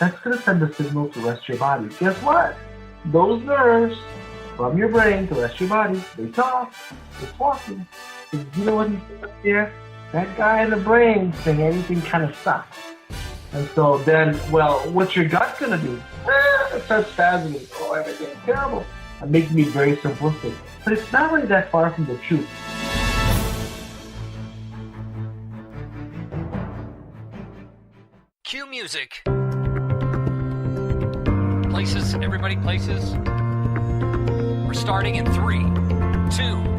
that's going to send a signal to rest your body. Guess what? Those nerves from your brain to rest your body, they talk. It's talking. You know what he said here? That guy in the brain saying anything kind of sucks. And so then, well, what's your gut going to do? It starts spasming. Oh, everything's terrible. And making me very simplistic. But it's not really that far from the truth. Cue music. Places, everybody places. We're starting in 3, 2.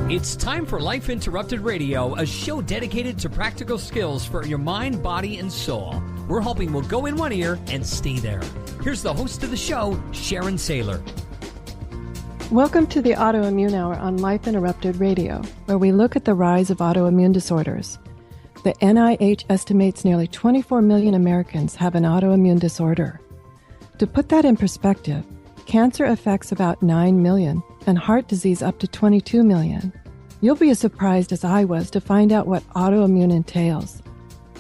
It's time for Life Interrupted Radio, a show dedicated to practical skills for your mind, body, and soul. We're hoping we'll go in one ear and stay there. Here's the host of the show, Sharon Saylor. Welcome to the Autoimmune Hour on Life Interrupted Radio, where we look at the rise of autoimmune disorders. The NIH estimates nearly 24 million Americans have an autoimmune disorder. To put that in perspective, cancer affects about 9 million and heart disease up to 22 million. You'll be as surprised as I was to find out what autoimmune entails.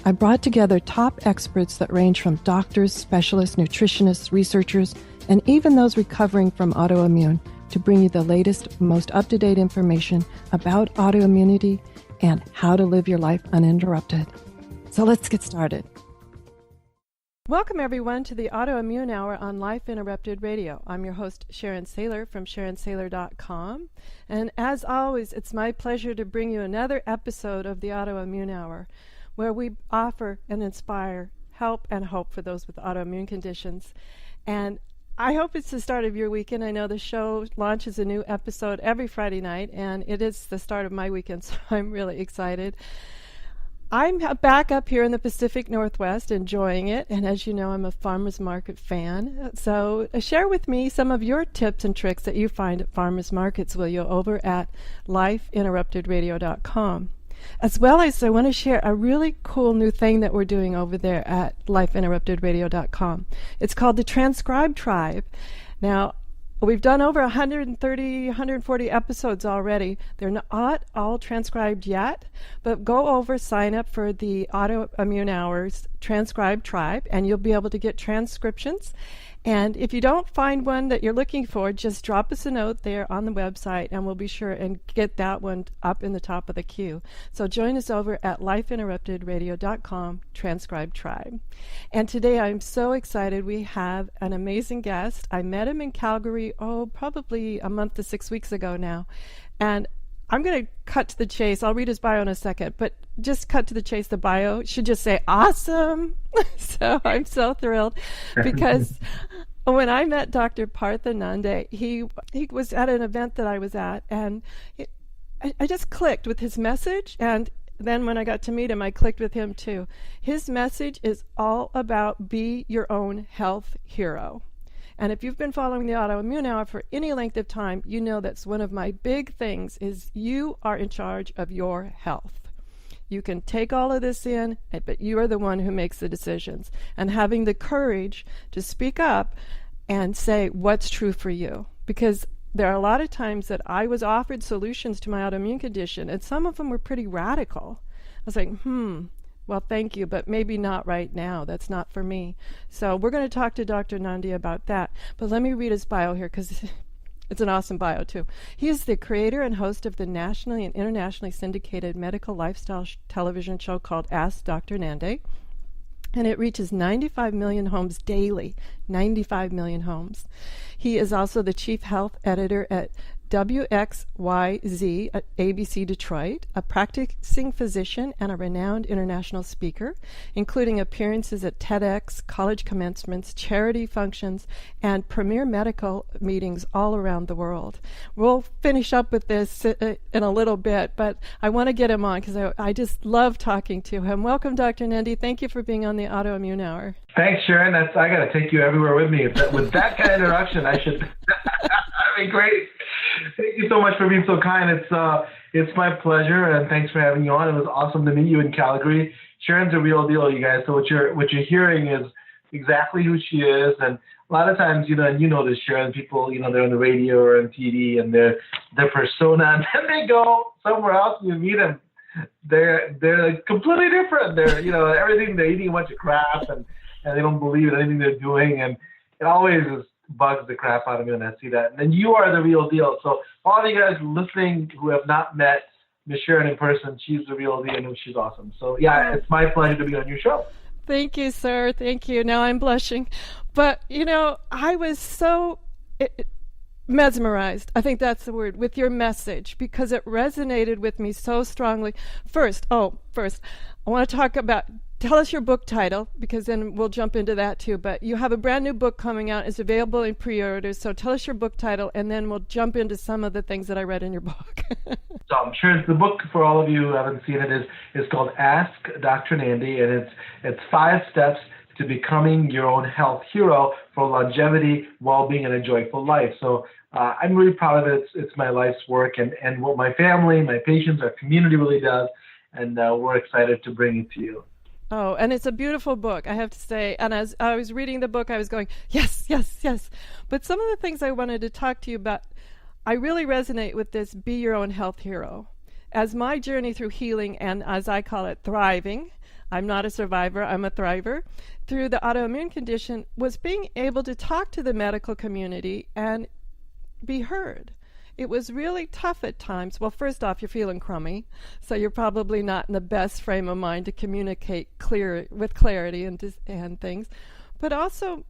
I brought together top experts that range from doctors, specialists, nutritionists, researchers, and even those recovering from autoimmune to bring you the latest, most up-to-date information about autoimmunity and how to live your life uninterrupted. So let's get started. Welcome, everyone, to the Autoimmune Hour on Life Interrupted Radio. I'm your host, Sharon Saylor from SharonSaylor.com. And as always, it's my pleasure to bring you another episode of the Autoimmune Hour, where we offer and inspire help and hope for those with autoimmune conditions. And I hope it's the start of your weekend. I know the show launches a new episode every Friday night, and it is the start of my weekend, so I'm really excited. I'm back up here in the Pacific Northwest enjoying it, and as you know, I'm a farmers market fan. So share with me some of your tips and tricks that you find at farmers markets, will you, over at lifeinterruptedradio.com. As well as I want to share a really cool new thing that we're doing over there at lifeinterruptedradio.com. It's called the Transcribe Tribe. Now, we've done over 130, 140 episodes already. They're not all transcribed yet, but go over, sign up for the Autoimmune Hours Transcribe Tribe, and you'll be able to get transcriptions. And if you don't find one that you're looking for, just drop us a note there on the website, and we'll be sure and get that one up in the top of the queue. So join us over at lifeinterruptedradio.com, Transcribe Tribe. And today I'm so excited. We have an amazing guest. I met him in Calgary, probably a month to 6 weeks ago now. And I'm going to cut to the chase. I'll read his bio in a second, but just cut to the chase. The bio should just say awesome. So I'm so thrilled because when I met Dr. Partha Nandi, he was at an event that I was at, and I just clicked with his message, and then when I got to meet him, I clicked with him too. His message is all about be your own health hero. And if you've been following the Autoimmune Hour for any length of time, you know that's one of my big things is you are in charge of your health. You can take all of this in, but you are the one who makes the decisions. And having the courage to speak up and say what's true for you. Because there are a lot of times that I was offered solutions to my autoimmune condition, and some of them were pretty radical. I was like, well, thank you, but maybe not right now. That's not for me. So we're going to talk to Dr. Nandi about that. But let me read his bio here because it's an awesome bio, too. He is the creator and host of the nationally and internationally syndicated medical lifestyle television show called Ask Dr. Nandi. And it reaches 95 million homes daily, 95 million homes. He is also the chief health editor at WXYZ at ABC Detroit, a practicing physician and a renowned international speaker, including appearances at TEDx, college commencements, charity functions, and premier medical meetings all around the world. We'll finish up with this in a little bit, but I want to get him on because I just love talking to him. Welcome, Dr. Nandi. Thank you for being on the Autoimmune Hour. Thanks, Sharon. I got to take you everywhere with me. With that kind of introduction, I should. That'd be great. Thank you so much for being so kind. It's my pleasure, and thanks for having me on. It was awesome to meet you in Calgary. Sharon's a real deal, you guys. So what you're hearing is exactly who she is. And a lot of times, and you know this, Sharon, people, they're on the radio or on TV, and their persona, and then they go somewhere else and you meet them. They're completely different. They're everything. They're eating a bunch of crap and and they don't believe in anything they're doing, and it always just bugs the crap out of me when I see that. And then you are the real deal. So all of you guys listening who have not met Miss Sharon in person, she's the real deal, and she's awesome. So yeah, it's my pleasure to be on your show. Thank you, sir. Thank you. Now I'm blushing. But, I was so mesmerized, I think that's the word, with your message, because it resonated with me so strongly. First, I want to talk about, tell us your book title, because then we'll jump into that too. But you have a brand new book coming out. It's available in pre-orders. So tell us your book title, and then we'll jump into some of the things that I read in your book. So I'm sure the book, for all of you who haven't seen it, is called Ask Dr. Nandi, and it's 5 steps to becoming your own health hero for longevity, well-being, and a joyful life. So I'm really proud of it. It's my life's work, and what my family, my patients, our community really does, and we're excited to bring it to you. Oh, and it's a beautiful book, I have to say. And as I was reading the book, I was going, yes, yes, yes. But some of the things I wanted to talk to you about, I really resonate with this, be your own health hero. As my journey through healing, and as I call it, thriving, I'm not a survivor, I'm a thriver, through the autoimmune condition, was being able to talk to the medical community and be heard. It was really tough at times. Well, first off, you're feeling crummy, so you're probably not in the best frame of mind to communicate with clarity and things. But also,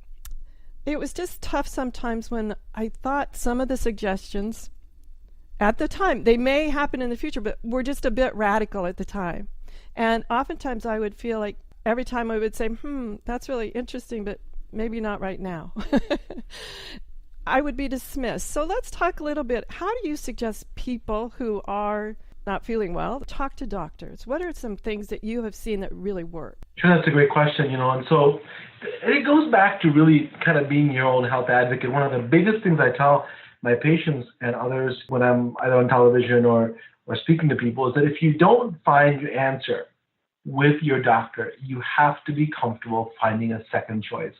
it was just tough sometimes when I thought some of the suggestions at the time, they may happen in the future, but were just a bit radical at the time. And oftentimes I would feel like every time I would say, that's really interesting, but maybe not right now. I would be dismissed. So let's talk a little bit. How do you suggest people who are not feeling well talk to doctors? What are some things that you have seen that really work? Sure, that's a great question, and so it goes back to really kind of being your own health advocate. One of the biggest things I tell my patients and others when I'm either on television or speaking to people is that if you don't find your answer with your doctor, you have to be comfortable finding a second choice.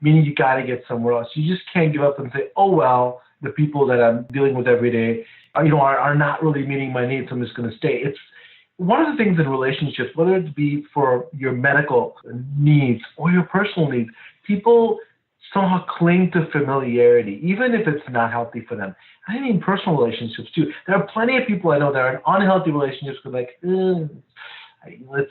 Meaning you got to get somewhere else. You just can't give up and say, oh, well, the people that I'm dealing with every day, are not really meeting my needs, so I'm just going to stay. It's one of the things in relationships, whether it be for your medical needs or your personal needs, people somehow cling to familiarity, even if it's not healthy for them. I mean personal relationships too. There are plenty of people I know that are in unhealthy relationships with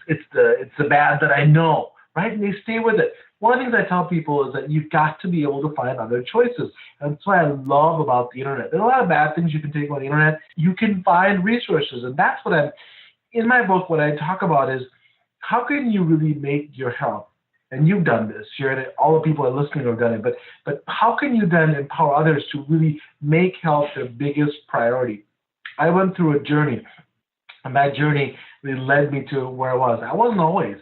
it's the bad that I know, right? And they stay with it. One of the things I tell people is that you've got to be able to find other choices. And that's what I love about the internet. There are a lot of bad things you can take on the internet. You can find resources. And that's what in my book, what I talk about is how can you really make your health, and you've done this, Sharon, all the people that are listening have done it, but how can you then empower others to really make health their biggest priority? I went through a journey, and that journey really led me to where I was. I wasn't always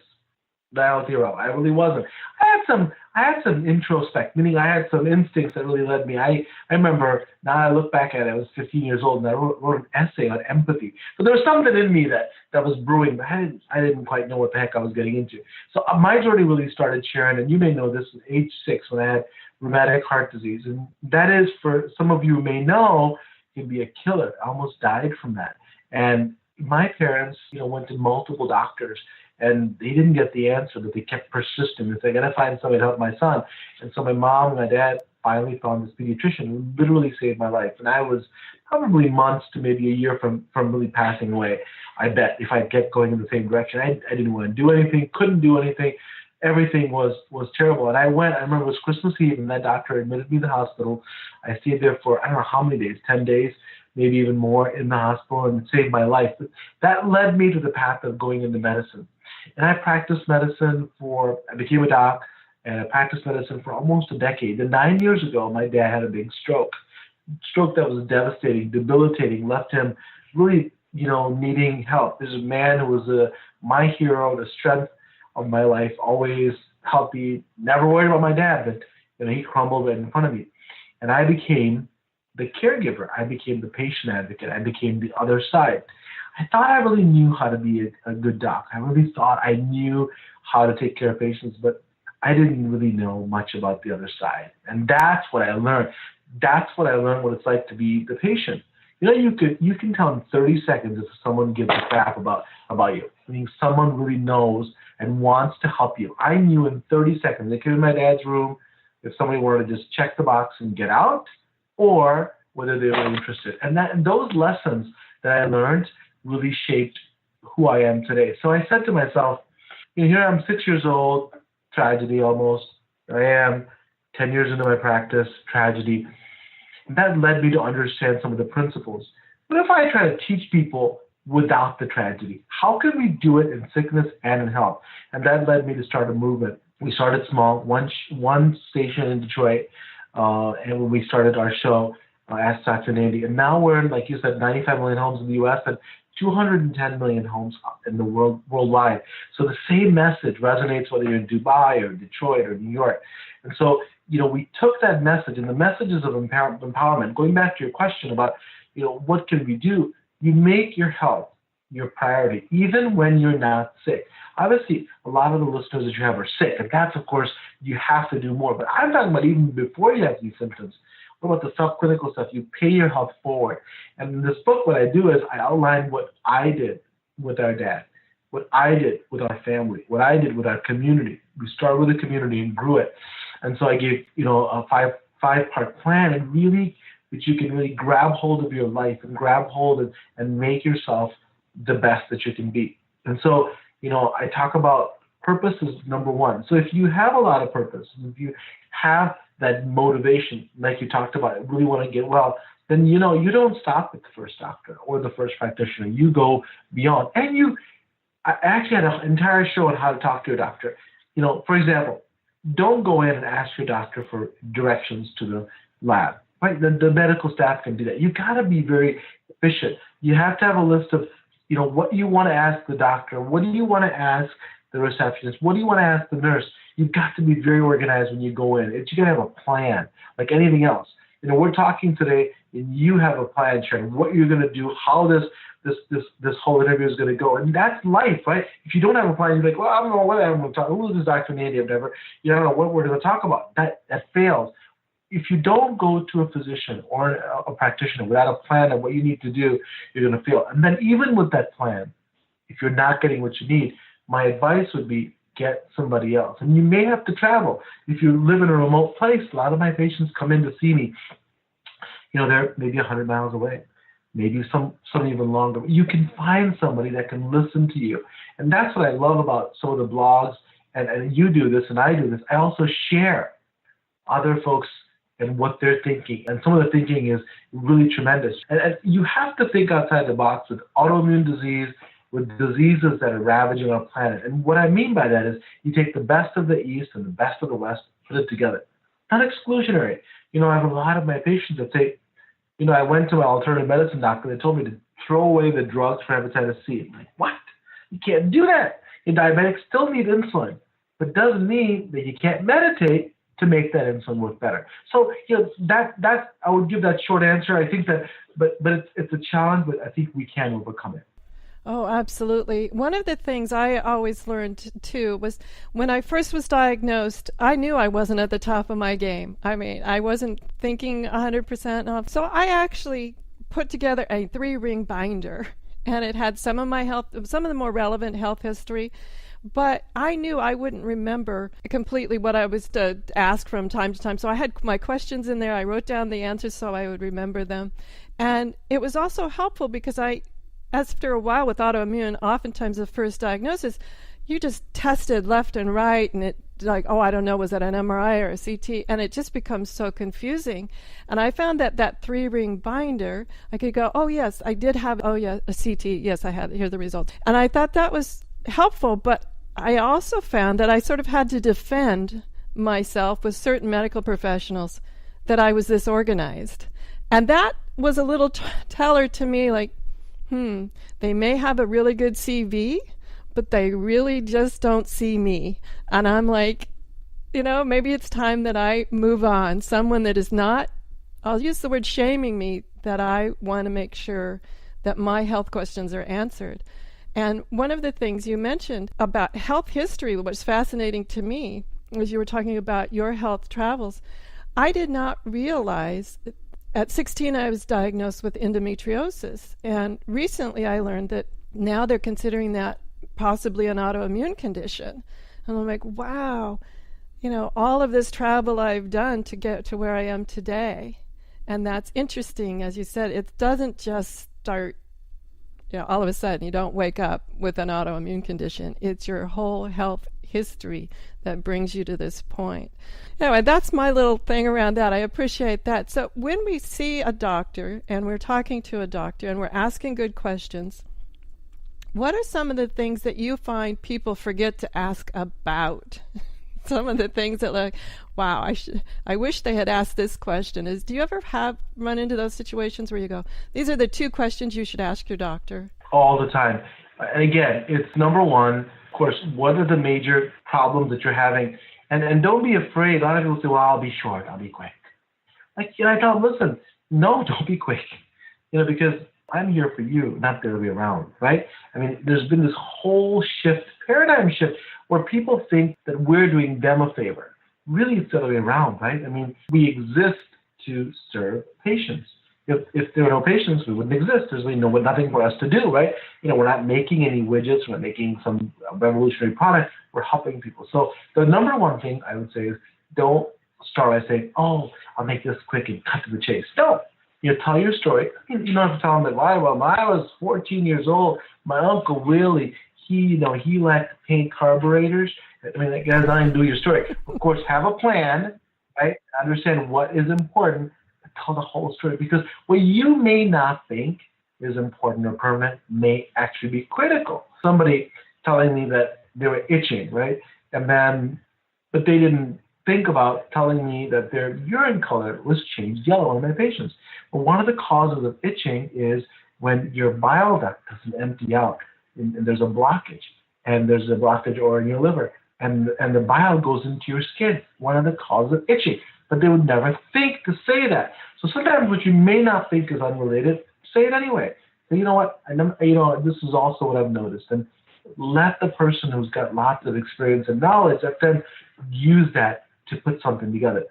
the health hero. I really wasn't. I had some introspect, meaning I had some instincts that really led me. I remember, now I look back at it, I was 15 years old, and I wrote an essay on empathy. So there was something in me that was brewing, but I didn't quite know what the heck I was getting into. So my journey really started, Sharon, and you may know this, at age 6 when I had rheumatic heart disease. And that is, for some of you who may know, can be a killer. I almost died from that. And my parents, went to multiple doctors, and they didn't get the answer, but they kept persisting. They said, I got to find somebody to help my son. And so my mom and my dad finally found this pediatrician who literally saved my life. And I was probably months to maybe a year from really passing away. I bet if I kept going in the same direction, I didn't want to do anything, couldn't do anything. Everything was terrible. And I remember it was Christmas Eve, and that doctor admitted me to the hospital. I stayed there for, I don't know how many days, 10 days, maybe even more in the hospital, and it saved my life. But that led me to the path of going into medicine. And I practiced medicine I became a doc, and I practiced medicine for almost a decade. And 9 years ago, my dad had a big stroke that was devastating, debilitating, left him really, needing help. This is a man who was my hero, the strength of my life, always healthy, never worried about my dad, but he crumbled right in front of me. And I became the caregiver. I became the patient advocate. I became the other side. I thought I really knew how to be a good doc. I really thought I knew how to take care of patients, but I didn't really know much about the other side. And that's what I learned. That's what I learned what it's like to be the patient. You can tell in 30 seconds if someone gives a crap about you. I mean, someone really knows and wants to help you. I knew in 30 seconds, they came in my dad's room, if somebody wanted to just check the box and get out, or whether they were interested. And those lessons that I learned really shaped who I am today. So I said to myself, here I'm 6 years old, tragedy almost. I am 10 years into my practice, tragedy. And that led me to understand some of the principles. But if I try to teach people without the tragedy, how can we do it in sickness and in health? And that led me to start a movement. We started small, one station in Detroit, and when we started our show, Ask Dr. Nandi. And now we're in, like you said, 95 million homes in the U.S. and 210 million homes in the worldwide. So the same message resonates whether you're in Dubai or Detroit or New York. And so, we took that message and the messages of empowerment, going back to your question about, what can we do? You make your health your priority, even when you're not sick. Obviously, a lot of the listeners that you have are sick, and that's, of course, you have to do more. But I'm talking about even before you have these symptoms. What about the subclinical stuff? You pay your health forward. And in this book, what I do is I outline what I did with our dad, what I did with our family, what I did with our community. We started with the community and grew it. And so I gave, a five-part plan, and really, that you can really grab hold of your life and grab hold and make yourself the best that you can be. And so, I talk about purpose is number one. So if you have a lot of purpose, if you have that motivation, like you talked about, really want to get well, then, you don't stop at the first doctor or the first practitioner. You go beyond. And I actually had an entire show on how to talk to your doctor. For example, don't go in and ask your doctor for directions to the lab. Right? The medical staff can do that. You got to be very efficient. You have to have a list of, what you want to ask the doctor. What do you want to ask the receptionist? What do you want to ask the nurse? You've got to be very organized when you go in. You got to have a plan, like anything else. We're talking today, and you have a plan, Sharon, what you're going to do, how this whole interview is going to go. And that's life, right? If you don't have a plan, you're like, well, I don't know what I'm going to talk about. Who is this Dr. Nandi? I've never, I don't know what we're going to talk about. That fails. If you don't go to a physician or a practitioner without a plan of what you need to do, you're going to fail. And then even with that plan, if you're not getting what you need, my advice would be get somebody else. And you may have to travel. If you live in a remote place, a lot of my patients come in to see me. They're maybe 100 miles away, maybe some even longer. You can find somebody that can listen to you. And that's what I love about some of the blogs. And you do this and I do this. I also share other folks and what they're thinking. And some of the thinking is really tremendous. And you have to think outside the box with autoimmune disease, with diseases that are ravaging our planet. And what I mean by that is you take the best of the East and the best of the West, put it together. Not exclusionary. I have a lot of my patients that say, I went to my alternative medicine doctor. They told me to throw away the drugs for hepatitis C. I'm like, what? You can't do that. Your diabetics still need insulin, but doesn't mean that you can't meditate to make that insulin work better. So, that I would give that short answer. I think that, but it's a challenge, but I think we can overcome it. Oh, absolutely. One of the things I always learned, too, was when I first was diagnosed, I knew I wasn't at the top of my game. I mean, I wasn't thinking 100% off. So I actually put together a 3-ring binder, and it had some of the more relevant health history. But I knew I wouldn't remember completely what I was asked from time to time. So I had my questions in there. I wrote down the answers so I would remember them. And it was also helpful because after a while with autoimmune, oftentimes the first diagnosis, you just tested left and right, and it like, oh, I don't know, was that an MRI or a CT? And it just becomes so confusing. And I found that 3-ring binder, I could go, oh, yes, I did have, oh, yeah, a CT. Yes, I had, here are the results. And I thought that was helpful, but I also found that I sort of had to defend myself with certain medical professionals that I was this organized. And that was a little teller to me, like, they may have a really good CV, but they really just don't see me. And I'm like, maybe it's time that I move on. Someone that is not, I'll use the word shaming me, that I want to make sure that my health questions are answered. And one of the things you mentioned about health history, which was fascinating to me, as you were talking about your health travels, I did not realize at 16 I was diagnosed with endometriosis. And recently I learned that now they're considering that possibly an autoimmune condition. And I'm like, wow, all of this travel I've done to get to where I am today. And that's interesting, as you said, it doesn't just start, all of a sudden you don't wake up with an autoimmune condition. It's your whole health history that brings you to this point. Anyway, that's my little thing around that. I appreciate that. So when we see a doctor and we're talking to a doctor and we're asking good questions, what are some of the things that you find people forget to ask about? Some of the things that, like, wow, I wish they had asked this question. Do you ever run into those situations where you go, these are the 2 questions you should ask your doctor? All the time. And again, it's number one, of course, what are the major problems that you're having? And don't be afraid. A lot of people say, well, I'll be short, I'll be quick. I tell them, listen, no, don't be quick. Because I'm here for you, not the other way around, right? I mean, there's been this whole paradigm shift, where people think that we're doing them a favor. Really, it's the other way around, right? I mean, we exist to serve patients. If there were no patients, we wouldn't exist. There's really nothing for us to do, right? We're not making any widgets. We're not making some revolutionary product. We're helping people. So the number one thing I would say is don't start by saying, oh, I'll make this quick and cut to the chase. No. Tell your story. You don't have to tell them that, well, when I was 14 years old, my Uncle Willie, he liked to paint carburetors. I mean, that has nothing to do with your story. Of course, have a plan, right? Understand what is important, but tell the whole story. Because what you may not think is important or permanent may actually be critical. Somebody telling me that they were itching, right? But they didn't think about telling me that their urine color was changed yellow in my patients. Well, one of the causes of itching is when your bile duct doesn't empty out. And there's a blockage, and there's a blockage or in your liver, and the bile goes into your skin, one of the causes of itching. But they would never think to say that. So sometimes what you may not think is unrelated, say it anyway. So you know what, this is also what I've noticed. And let the person who's got lots of experience and knowledge then use that to put something together.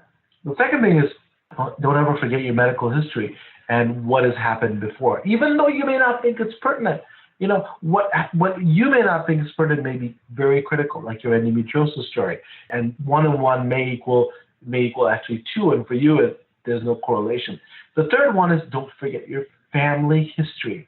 The second thing is, don't ever forget your medical history and what has happened before, even though you may not think it's pertinent. What you may not think is pertinent may be very critical, like your endometriosis story. And 1 and 1 may equal actually 2, and for you, there's no correlation. The third one is don't forget your family history.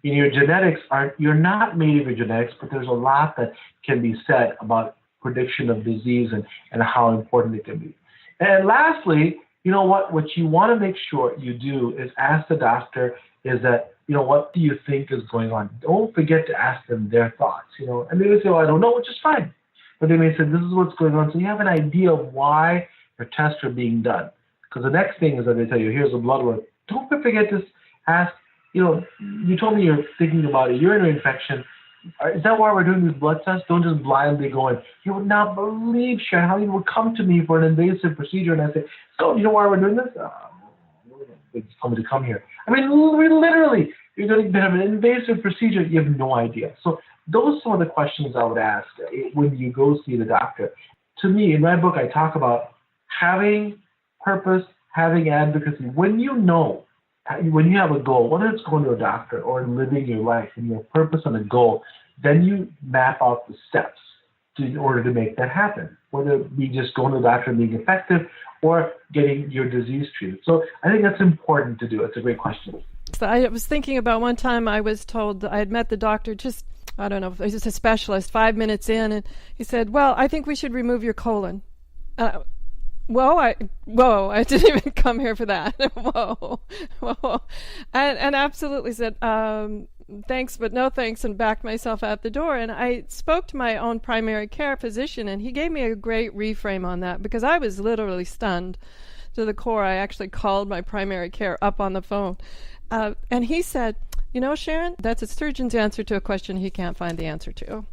Your genetics you're not made of your genetics, but there's a lot that can be said about prediction of disease and how important it can be. And lastly, what you want to make sure you do is ask the doctor is that, what do you think is going on? Don't forget to ask them their thoughts, And they may say, well, I don't know, which is fine. But they may say, this is what's going on. So you have an idea of why your tests are being done. Because the next thing is that they tell you, here's a blood work. Don't forget to ask, you told me you're thinking about a urinary infection. Is that why we're doing these blood tests? Don't just blindly go in. You would not believe, Sharon, how you would come to me for an invasive procedure. And I say, so you know why we're doing this? They told me to come here. I mean, literally, you're going to have an invasive procedure. You have no idea. So those are some of the questions I would ask when you go see the doctor. To me, in my book, I talk about having purpose, having advocacy. When you have a goal, whether it's going to a doctor or living your life and your purpose and a goal, then you map out the steps in order to make that happen, whether it be just going to the doctor and being effective or getting your disease treated. So I think that's important to do. It's a great question. So I was thinking about one time I was told I had met the doctor I don't know, he was a specialist, 5 minutes in, and he said, well, I think we should remove your colon. I didn't even come here for that. Whoa. And absolutely said, thanks, but no thanks, and backed myself out the door. And I spoke to my own primary care physician, and he gave me a great reframe on that because I was literally stunned to the core. I actually called my primary care up on the phone. And he said, Sharon, that's a surgeon's answer to a question he can't find the answer to.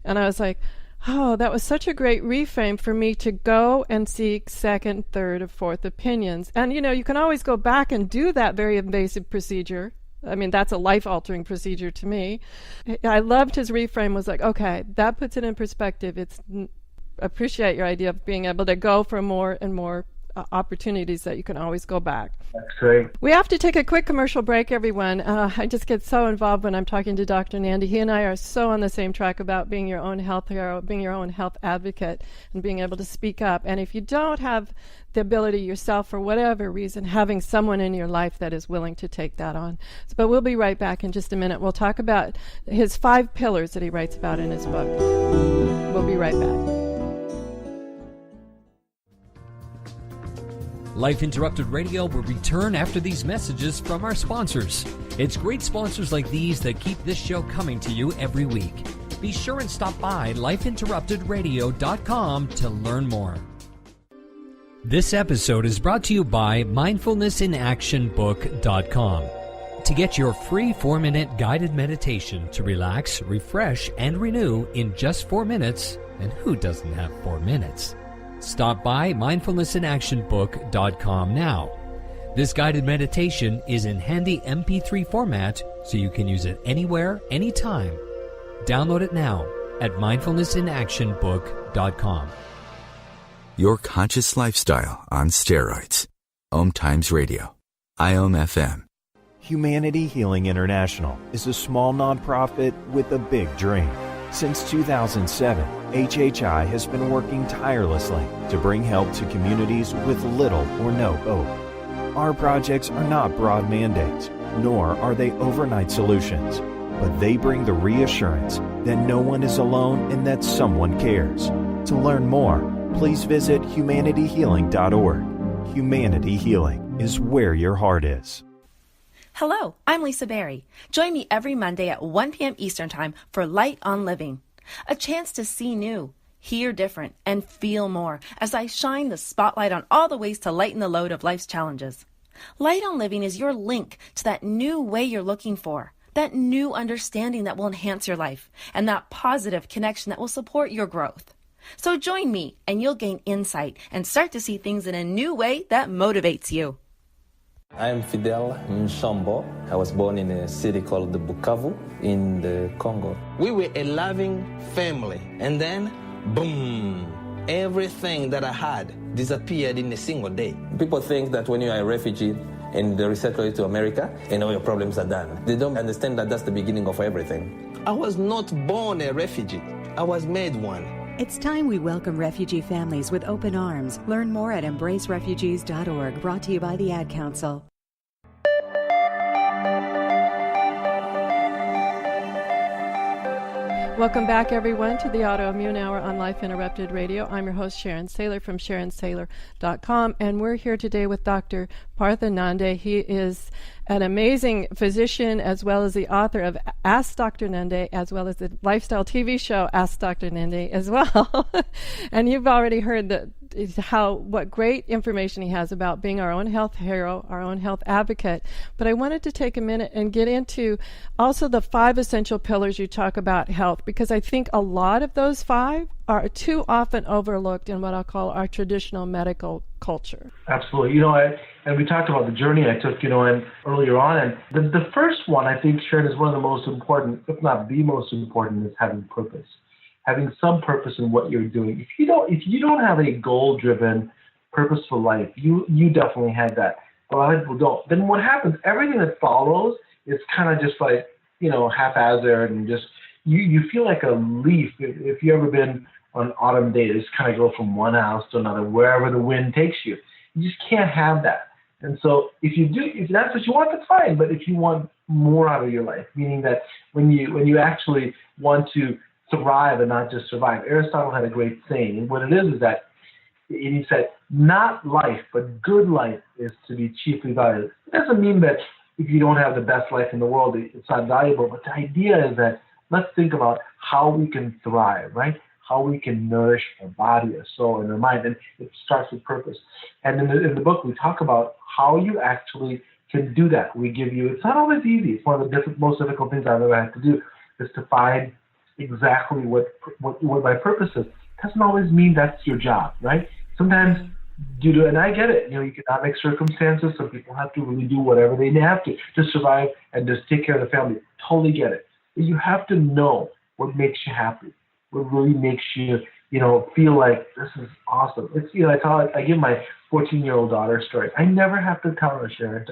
And I was like, oh, that was such a great reframe for me to go and seek second, third, or fourth opinions. And, you can always go back and do that very invasive procedure. I mean, that's a life-altering procedure to me. I loved his reframe, was like, okay, that puts it in perspective. Appreciate your idea of being able to go for more and more opportunities that you can always go back. That's great. We have to take a quick commercial break, everyone. I just get so involved when I'm talking to Dr. Nandi. He and I are so on the same track about being your own health hero, being your own health advocate, and being able to speak up. And if you don't have the ability yourself, for whatever reason, having someone in your life that is willing to take that on. But we'll be right back in just a minute. We'll talk about his 5 pillars that he writes about in his book. We'll be right back. Life Interrupted Radio will return after these messages from our sponsors. It's great sponsors like these that keep this show coming to you every week. Be sure and stop by lifeinterruptedradio.com to learn more. This episode is brought to you by mindfulnessinactionbook.com. To get your free 4-minute guided meditation to relax, refresh, and renew in just 4 minutes, and who doesn't have 4 minutes? Stop by mindfulnessinactionbook.com now. This guided meditation is in handy MP3 format, so you can use it anywhere, anytime. Download it now at mindfulnessinactionbook.com. Your conscious lifestyle on steroids. OMTimes Radio. IOM-FM. Humanity Healing International is a small nonprofit with a big dream. Since 2007, HHI has been working tirelessly to bring help to communities with little or no hope. Our projects are not broad mandates, nor are they overnight solutions, but they bring the reassurance that no one is alone and that someone cares. To learn more, please visit humanityhealing.org. Humanity Healing is where your heart is. Hello, I'm Lisa Berry. Join me every Monday at 1 p.m. Eastern Time for Light on Living, a chance to see new, hear different, and feel more as I shine the spotlight on all the ways to lighten the load of life's challenges. Light on Living is your link to that new way you're looking for, that new understanding that will enhance your life, and that positive connection that will support your growth. So join me, and you'll gain insight and start to see things in a new way that motivates you. I'm Fidel Mshombo. I was born in a city called the Bukavu in the Congo. We were a loving family, and then, boom, everything that I had disappeared in a single day. People think that when you are a refugee and they resettle you to America, and all your problems are done. They don't understand that that's the beginning of everything. I was not born a refugee. I was made one. It's time we welcome refugee families with open arms. Learn more at embracerefugees.org, brought to you by the Ad Council. Welcome back, everyone, to the Autoimmune Hour on Life Interrupted Radio. I'm your host, Sharon Saylor from SharonSaylor.com, and we're here today with Dr. Partha Nandi. He is an amazing physician, as well as the author of Ask Dr. Nandi, as well as the lifestyle TV show Ask Dr. Nandi as well. And you've already heard what great information he has about being our own health hero, our own health advocate. But I wanted to take a minute and get into also the 5 essential pillars you talk about health, because I think a lot of those 5 are too often overlooked in what I'll call our traditional medical culture. Absolutely. And we talked about the journey I took, and earlier on. And the first one, I think, Sharon, is one of the most important, if not the most important, is having purpose. Having some purpose in what you're doing. If you don't have a goal-driven, purposeful life, you definitely have that. A lot of people don't. Then what happens? Everything that follows is kind of just like haphazard, and just you feel like a leaf. If you ever been on an autumn day, just kind of go from one house to another wherever the wind takes you. You just can't have that. And so if that's what you want, that's fine. But if you want more out of your life, meaning that when you actually want to thrive and not just survive. Aristotle had a great saying, and what it is that he said, not life, but good life is to be chiefly valued. It doesn't mean that if you don't have the best life in the world, it's not valuable, but the idea is that let's think about how we can thrive, right? How we can nourish our body, our soul, and our mind, and it starts with purpose. And in the book, we talk about how you actually can do that. We give you, it's not always easy. It's one of the most difficult things I've ever had to do, is to find exactly what my purpose is. It doesn't always mean that's your job, right? Sometimes due to, and I get it, economic circumstances, some people have to really do whatever they have to survive and just take care of the family. Totally get it. But you have to know what makes you happy. what really makes you, feel like this is awesome. It's, I give my 14-year-old daughter a story. I never have to tell her, Sharon,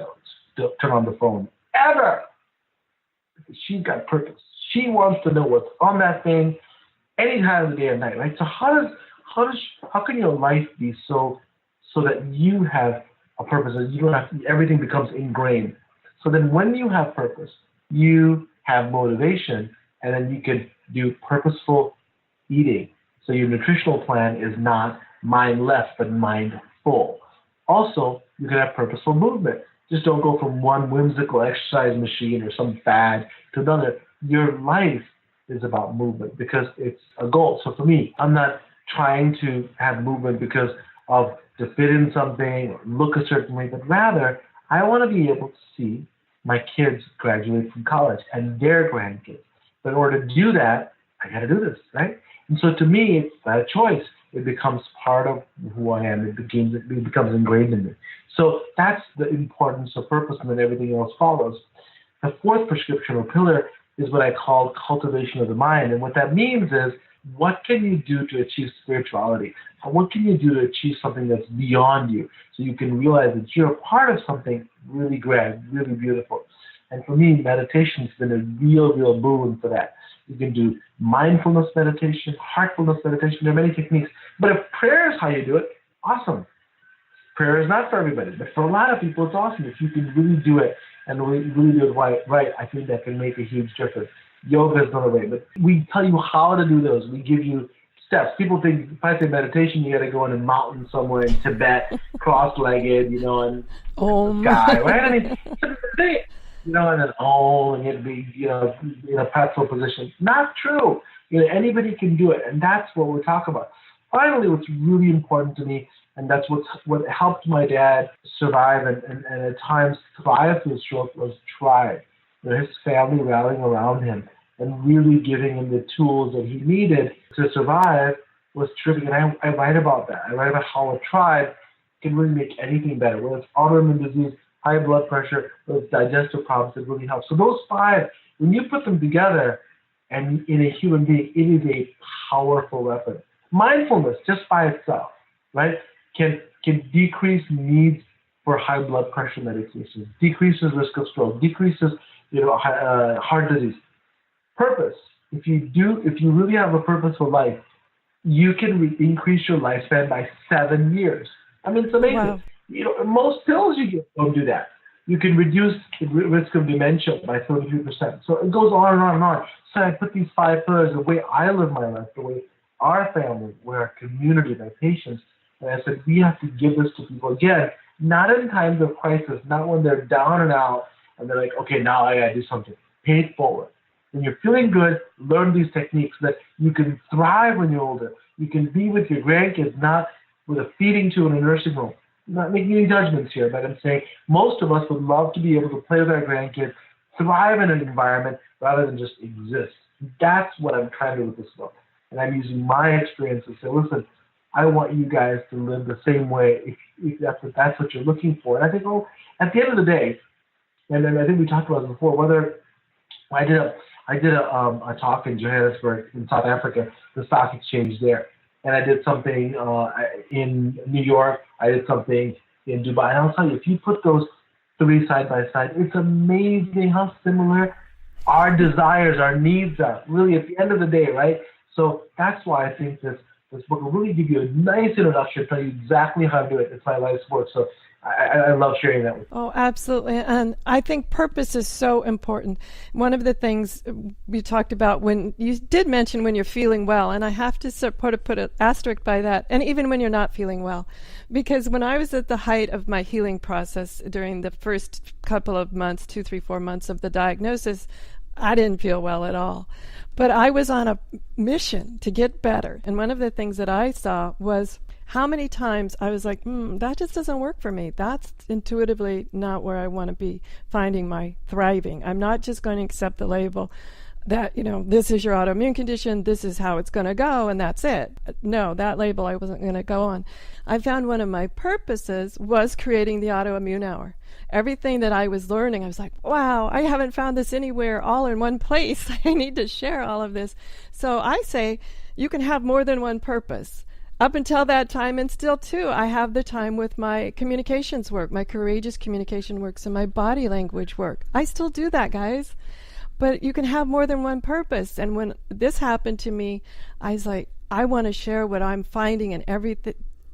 don't turn on the phone, ever. She's got purpose. She wants to know what's on that thing any time of the day or night, right? So how can your life be so that you have a purpose and you don't have to, everything becomes ingrained? So then when you have purpose, you have motivation, and then you can do purposeful eating. So your nutritional plan is not mindless, but mindful. Also, you can have purposeful movement. Just don't go from one whimsical exercise machine or some fad to another. Your life is about movement because it's a goal. So for me, I'm not trying to have movement because of to fit in something or look a certain way, but rather I want to be able to see my kids graduate from college and their grandkids. But in order to do that, I got to do this, right? And so to me, it's not a choice. It becomes part of who I am. It becomes ingrained in me. So that's the importance of purpose, and then everything else follows. The fourth prescription or pillar is what I call cultivation of the mind. And what that means is, what can you do to achieve spirituality? What can you do to achieve something that's beyond you so you can realize that you're a part of something really grand, really beautiful? And for me, meditation has been a real boon for that. You can do mindfulness meditation, heartfulness meditation. There are many techniques. But if prayer is how you do it, awesome. Prayer is not for everybody, but for a lot of people, it's awesome. If you can really do it and really do it right, I think that can make a huge difference. Yoga is another way, but we tell you how to do those. We give you steps. People think if I say meditation, you got to go in a mountain somewhere in Tibet, cross-legged, and the sky, right? I mean, and then and it'd be, in a pretzel position. Not true. Anybody can do it, and that's what we're talking about. Finally, what's really important to me, and that's what helped my dad survive and at times thrive through stroke, was tribe. His family rallying around him and really giving him the tools that he needed to survive was terrific. And I write about that. I write about how a tribe can really make anything better, whether it's autoimmune disease, high blood pressure, whether it's digestive problems, it really helps. So those five, when you put them together and in a human being, it is a powerful weapon. Mindfulness, just by itself, right, can decrease needs for high blood pressure medications, decreases risk of stroke, decreases heart disease. Purpose. If you really have a purposeful life, you can increase your lifespan by 7 years. I mean, it's amazing. Wow. Most pills you get don't do that. You can reduce the risk of dementia by 33%. So it goes on and on and on. So I put these 5 pillars, the way I live my life, the way our family, we're a community, my patients, and I said, we have to give this to people again, not in times of crisis, not when they're down and out, and they're like, okay, now I got to do something. Pay it forward. When you're feeling good, learn these techniques so that you can thrive when you're older. You can be with your grandkids, not with a feeding tube in a nursing home. I'm not making any judgments here, but I'm saying most of us would love to be able to play with our grandkids, thrive in an environment rather than just exist. That's what I'm trying to do with this book. And I'm using my experience to say, listen, I want you guys to live the same way if that's what you're looking for. And I think, at the end of the day, and then I think we talked about it before, whether I did a talk in Johannesburg in South Africa, the stock exchange there. And I did something in New York. I did something in Dubai. And I'll tell you, if you put those 3 side by side, it's amazing how similar our desires, our needs are, really at the end of the day, right? So that's why I think this book will really give you a nice introduction, tell you exactly how to do it. It's my life's work. So I love sharing that with you. Oh, absolutely. And I think purpose is so important. One of the things we talked about when you did mention when you're feeling well, and I have to put an asterisk by that, and even when you're not feeling well, because when I was at the height of my healing process during the first couple of months, 2, 3, 4 months of the diagnosis, I didn't feel well at all. But I was on a mission to get better. And one of the things that I saw was how many times I was like, that just doesn't work for me. That's intuitively not where I want to be finding my thriving. I'm not just going to accept the label that, this is your autoimmune condition, this is how it's going to go, and that's it. No, that label I wasn't going to go on. I found one of my purposes was creating the Autoimmune Hour. Everything that I was learning, I was like, wow, I haven't found this anywhere all in one place. I need to share all of this. So I say, you can have more than one purpose. Up until that time, and still too, I have the time with my communications work, my courageous communication works, and my body language work. I still do that, guys. But you can have more than one purpose. And when this happened to me, I was like, I want to share what I'm finding in every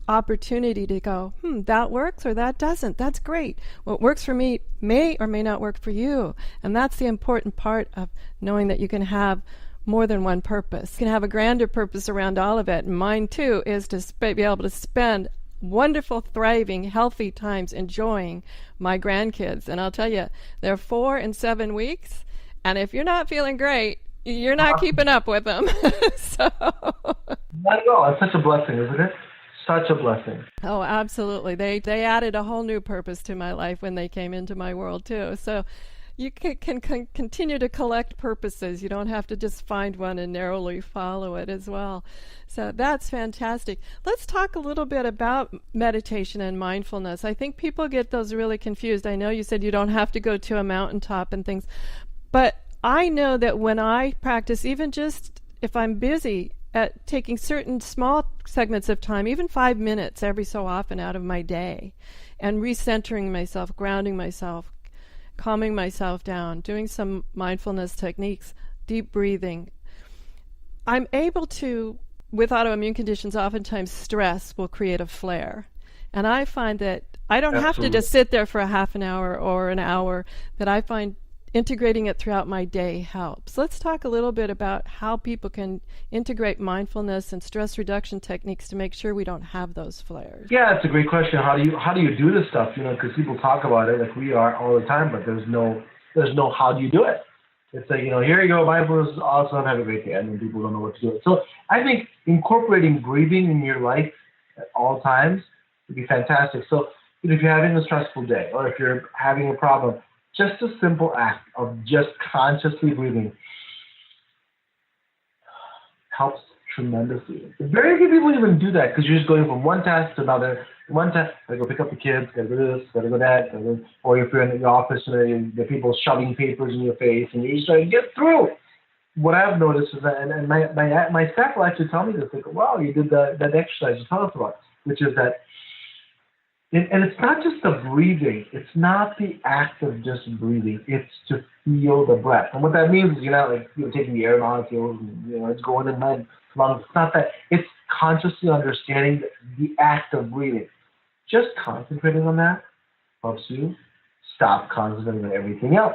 opportunity to go, that works or that doesn't. That's great. What works for me may or may not work for you. And that's the important part of knowing that you can have more than one purpose. You can have a grander purpose around all of it. And mine, too, is to be able to spend wonderful, thriving, healthy times enjoying my grandkids. And I'll tell you, they're 4 and 7 weeks. And if you're not feeling great, you're not keeping up with them. So. Not at all. It's such a blessing, isn't it? Such a blessing. Oh, absolutely. They added a whole new purpose to my life when they came into my world, too. So you can continue to collect purposes. You don't have to just find one and narrowly follow it as well. So that's fantastic. Let's talk a little bit about meditation and mindfulness. I think people get those really confused. I know you said you don't have to go to a mountaintop and things, but I know that when I practice, even just if I'm busy, at taking certain small segments of time, even 5 minutes every so often out of my day, and recentering myself, grounding myself, calming myself down, doing some mindfulness techniques, deep breathing, I'm able to, with autoimmune conditions, oftentimes stress will create a flare. And I find that I don't have to just sit there for a half an hour or an hour, that I find integrating it throughout my day helps. Let's talk a little bit about how people can integrate mindfulness and stress reduction techniques to make sure we don't have those flares. Yeah, it's a great question. How do you do this stuff? Because people talk about it like we are all the time, but there's no how do you do it? It's like, here you go, mindfulness is awesome, have a great day, and then people don't know what to do. So I think incorporating breathing in your life at all times would be fantastic. So if you're having a stressful day, or if you're having a problem, just a simple act of just consciously breathing helps tremendously. Very few people even do that because you're just going from one task to another. One task, gotta go pick up the kids, gotta go this, gotta go that, or if you're in your office and the people shoving papers in your face and you're just trying to get through. What I've noticed is that, and my staff will actually tell me this, like, wow, you did that exercise you told us about, which is that. And it's not just the breathing. It's not the act of just breathing. It's to feel the breath. And what that means is you're not like taking the air molecules and it's going in my lungs. It's not that. It's consciously understanding the act of breathing. Just concentrating on that helps you stop concentrating on everything else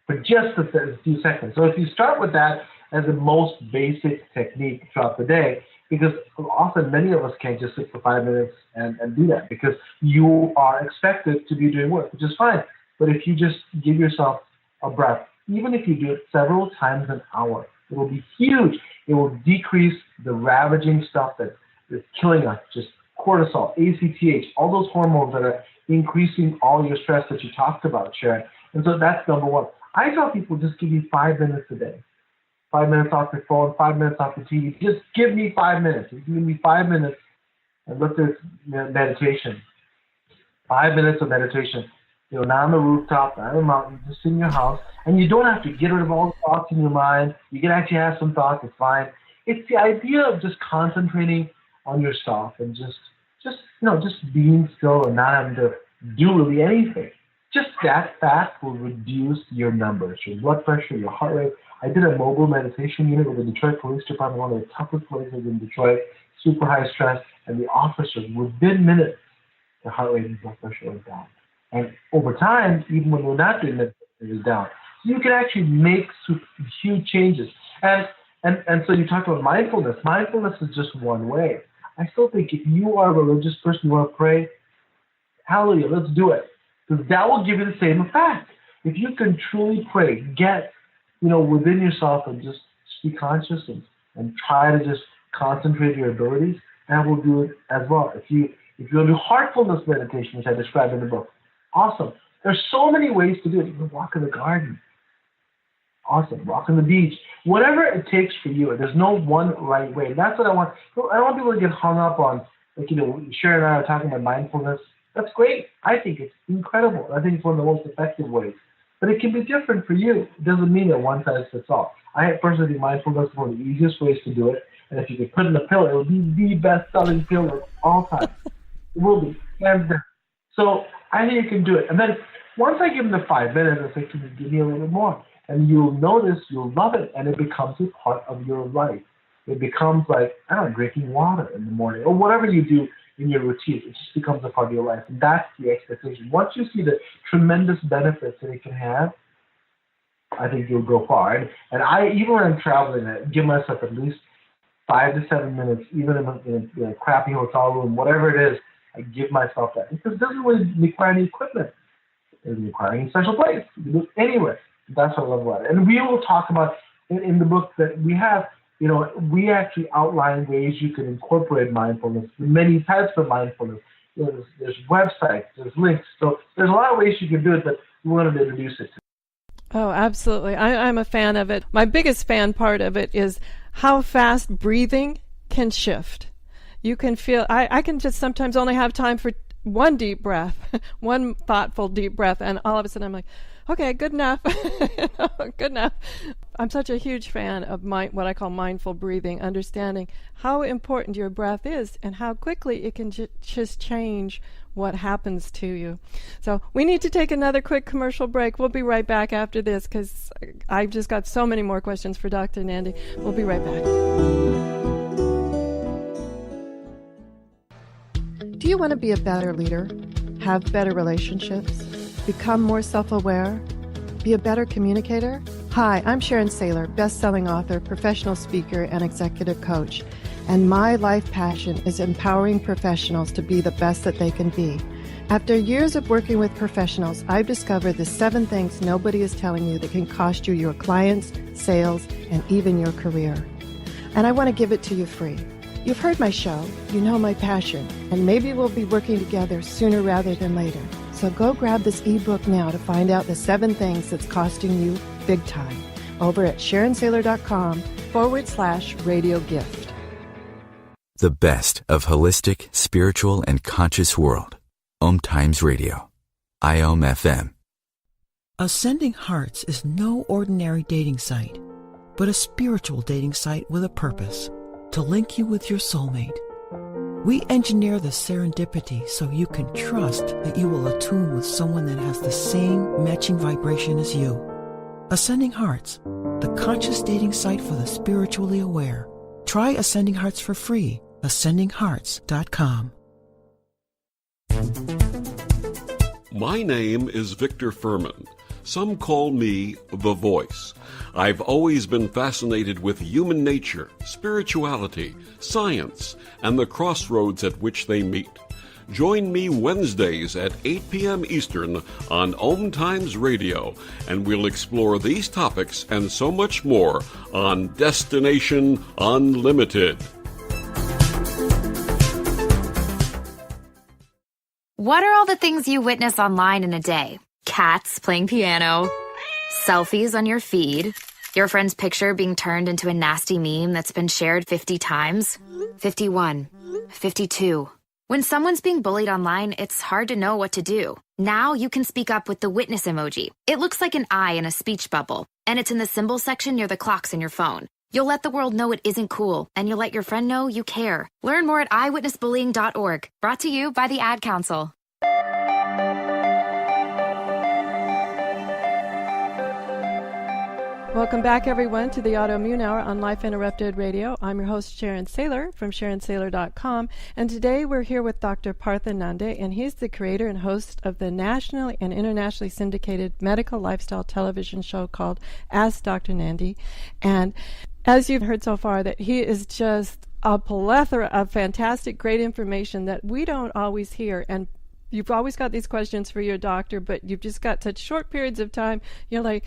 for just a few seconds. So if you start with that as the most basic technique throughout the day, because often many of us can't just sit for 5 minutes and do that because you are expected to be doing work, which is fine. But if you just give yourself a breath, even if you do it several times an hour, it will be huge. It will decrease the ravaging stuff that is killing us, just cortisol, ACTH, all those hormones that are increasing all your stress that you talked about, Sharon. And so that's number one. I tell people just give me 5 minutes a day. 5 minutes off your phone, 5 minutes off the TV. Just give me 5 minutes. Give me 5 minutes and look at meditation. 5 minutes of meditation. Not on the rooftop, not on the mountain, just in your house. And you don't have to get rid of all the thoughts in your mind. You can actually have some thoughts, it's fine. It's the idea of just concentrating on yourself and just being still and not having to do really anything. Just that fact will reduce your numbers, your blood pressure, your heart rate. I did a mobile meditation unit with the Detroit Police Department, one of the toughest places in Detroit, super high stress, and the officers, within minutes, their heart rate and blood pressure was down. And over time, even when we're not doing it, it was down. So you can actually make huge changes. And so you talked about mindfulness. Mindfulness is just one way. I still think if you are a religious person, you want to pray, hallelujah, let's do it. Because that will give you the same effect. If you can truly pray, get within yourself and just be conscious and try to just concentrate your abilities, that will do it as well. If you want to do heartfulness meditation, which I described in the book, awesome. There's so many ways to do it. You can walk in the garden. Awesome. Walk on the beach. Whatever it takes for you. There's no one right way. That's what I want. I don't want people to get hung up on, Sharon and I are talking about mindfulness. That's great. I think it's incredible. I think it's one of the most effective ways. But it can be different for you. It doesn't mean that one size fits all. I personally think mindfulness is one of the easiest ways to do it. And if you could put it in a pill, it would be the best-selling pill of all time. It will be, hands down. So I think you can do it. And then once I give them the 5 minutes, I say, can you give me a little bit more? And you'll notice, you'll love it, and it becomes a part of your life. It becomes like, I don't know, drinking water in the morning, or whatever you do in your routine. It just becomes a part of your life. And that's the expectation. Once you see the tremendous benefits that it can have, I think you'll go far. And I, even when I'm traveling, I give myself at least 5 to 7 minutes, even in a crappy hotel room, whatever it is, I give myself that. Because it doesn't really require any equipment. It doesn't require any special place. You can do it anywhere. That's what I love about it. And we will talk about, in the book that we have, we actually outline ways you can incorporate mindfulness, many types of mindfulness. There's websites, there's links. So there's a lot of ways you can do it, but we wanted to introduce it. Oh, absolutely. I'm a fan of it. My biggest fan part of it is how fast breathing can shift. You can feel, I can just sometimes only have time for one deep breath, one thoughtful deep breath, and all of a sudden I'm like, okay, good enough. Good enough. I'm such a huge fan of what I call mindful breathing, understanding how important your breath is and how quickly it can just change what happens to you. So we need to take another quick commercial break. We'll be right back after this because I've just got so many more questions for Dr. Nandi. We'll be right back. Do you want to be a better leader, have better relationships, become more self-aware, be a better communicator? Hi, I'm Sharon Saylor, best-selling author, professional speaker, and executive coach. And my life passion is empowering professionals to be the best that they can be. After years of working with professionals, I've discovered the 7 things nobody is telling you that can cost you your clients, sales, and even your career. And I want to give it to you free. You've heard my show, you know my passion, and maybe we'll be working together sooner rather than later. So go grab this ebook now to find out the 7 things that's costing you big time over at SharonSaylor.com/radio gift. The best of holistic, spiritual, and conscious world. OMTimes Radio. IOM-FM. Ascending Hearts is no ordinary dating site, but a spiritual dating site with a purpose, to link you with your soulmate. We engineer the serendipity so you can trust that you will attune with someone that has the same matching vibration as you. Ascending Hearts, the conscious dating site for the spiritually aware. Try Ascending Hearts for free. AscendingHearts.com. My name is Victor Furman. Some call me The Voice. I've always been fascinated with human nature, spirituality, science, and the crossroads at which they meet. Join me Wednesdays at 8 p.m. Eastern on OMTimes Radio, and we'll explore these topics and so much more on Destination Unlimited. What are all the things you witness online in a day? Cats playing piano, selfies on your feed, your friend's picture being turned into a nasty meme that's been shared 50 times, 51, 52. When someone's being bullied online, it's hard to know what to do. Now you can speak up with the witness emoji. It looks like an eye in a speech bubble, and it's in the symbol section near the clocks in your phone. You'll let the world know it isn't cool, and you'll let your friend know you care. Learn more at eyewitnessbullying.org. Brought to you by the Ad Council. Welcome back, everyone, to the Autoimmune Hour on Life Interrupted Radio. I'm your host, Sharon Saylor, from SharonSaylor.com, and today we're here with Dr. Partha Nandi, and he's the creator and host of the nationally and internationally syndicated medical lifestyle television show called Ask Dr. Nandi. And as you've heard so far, that he is just a plethora of fantastic, great information that we don't always hear. And you've always got these questions for your doctor, but you've just got such short periods of time. You're like,